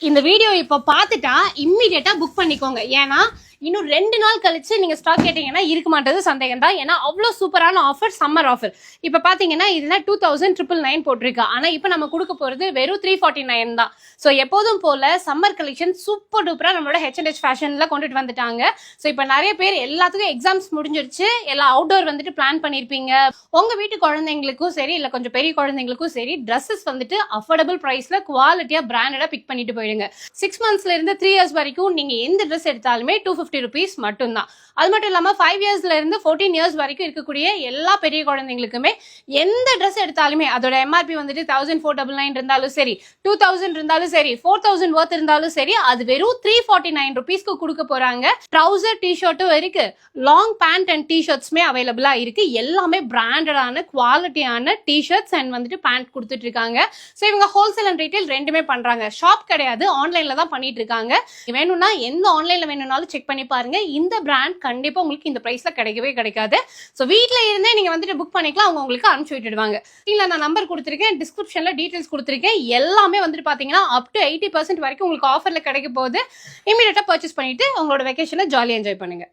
இந்த வீடியோ இப்போ பார்த்துட்டா இம்மிடியட்டா புக் பண்ணிக்கோங்க. ஏன்னா இன்னும் 2 நாள் கழிச்சு நீங்க ஸ்டாக் கேட்டீங்கன்னா இருக்க மாட்டது சந்தேகம் தான். ஏன்னா அவ்வளோ சூப்பரான ஆஃபர், சம்மர் ஆஃபர். இப்போ பாத்தீங்கன்னா இதுல 2999 போட்டிருக்கு. ஆனா இப்போ நம்ம கொடுக்க போறது வெறும் 349 தான். ஸோ எப்போதும் போல சம்மர் கலெக்ஷன் சூப்பர் டூப்பரா நம்மளோட H&H ஃபேஷன்ல கொண்டுட்டு வந்துட்டாங்க. ஸோ இப்போ நிறைய பேர் எல்லாத்துக்கும் எக்ஸாம்ஸ் முடிஞ்சிருச்சு, எல்லாம் அவுட்டோர் வந்துட்டு பிளான் பண்ணிருப்பீங்க. உங்க வீட்டு குழந்தைங்களுக்கும் சரி, இல்ல கொஞ்சம் பெரிய குழந்தைங்களுக்கும் சரி, ட்ரெஸ்ஸஸ் வந்துட்டு அஃபோர்டபுள் பிரைஸ்ல குவாலிட்டியா பிராண்டடா பிக் பண்ணிட்டு போயிடுங்க. 6 monthsல இருந்து 3 years வரைக்கும் நீங்க எந்த ட்ரெஸ் எடுத்தாலுமே 250 rupees மட்டும்தான். அது மட்டும் இல்லாம 5 yearsல இருந்து 14 years வரைக்கும் இருக்கக்கூடிய எல்லா பெரிய குழந்தைங்களுக்குமே எந்த ட்ரெஸ் எடுத்தாலுமே அதோட MRP வந்துட்டு 1499 இருந்தாலும் சரி, 2000 இருந்தாலும் சரி, 4000 worth இருந்தாலும் சரி, அது வெறும் 349 rupeesக்கு கொடுக்க போறாங்க. ட்ரவுசர் டி-ஷர்ட்டும் இருக்கு, லாங் பேண்ட் அண்ட் டி-ஷர்ட்ஸ்மே அவைலபிளா இருக்கு. எல்லாமே பிராண்டடான குவாலிட்டியான டி-ஷர்ட்ஸ் அண்ட் வந்துட்டு பேண்ட் கொடுத்துட்டு இருக்காங்க. ஸோ இவங்க ஹோல்சேல் அண்ட் ரீட்டைல் ரெண்டுமே பண்றாங்க. ஷாப் கிடையாது, ஆன்லைன்ல தான் பண்ணிட்டு இருக்காங்க. வேணும்னா எந்த ஆன்லைன்ல வேணும்னாலும் செக் பண்ணி பாருங்க. இந்த பிராண்ட் கண்டிப்பா உங்களுக்கு இந்த பிரைஸ்ல கிடைக்கவே கிடைக்காது. ஸோ வீட்ல இருந்தே நீங்க வந்துட்டு புக் பண்ணிக்கலாம், அவங்க உங்களுக்கு அனுப்பிச்சு விட்டுடுவாங்க. இல்ல நான் நம்பர் கொடுத்துருக்கேன், டிஸ்கிரிப்ஷன்ல டீடைல்ஸ் கொடுத்துருக்கேன். எல்லாமே வந்துட்டு பாத்தீங்கன்னா அப் டு 80% வரைக்கும் உங்களுக்கு ஆஃபர்ல கிடைக்க போகுது. இமீடியட்டா பர்ச்சேஸ் பண்ணிட்டு உங்களோட வெக்கேஷனை ஜாலியா என்ஜாய் பண்ணுங்க.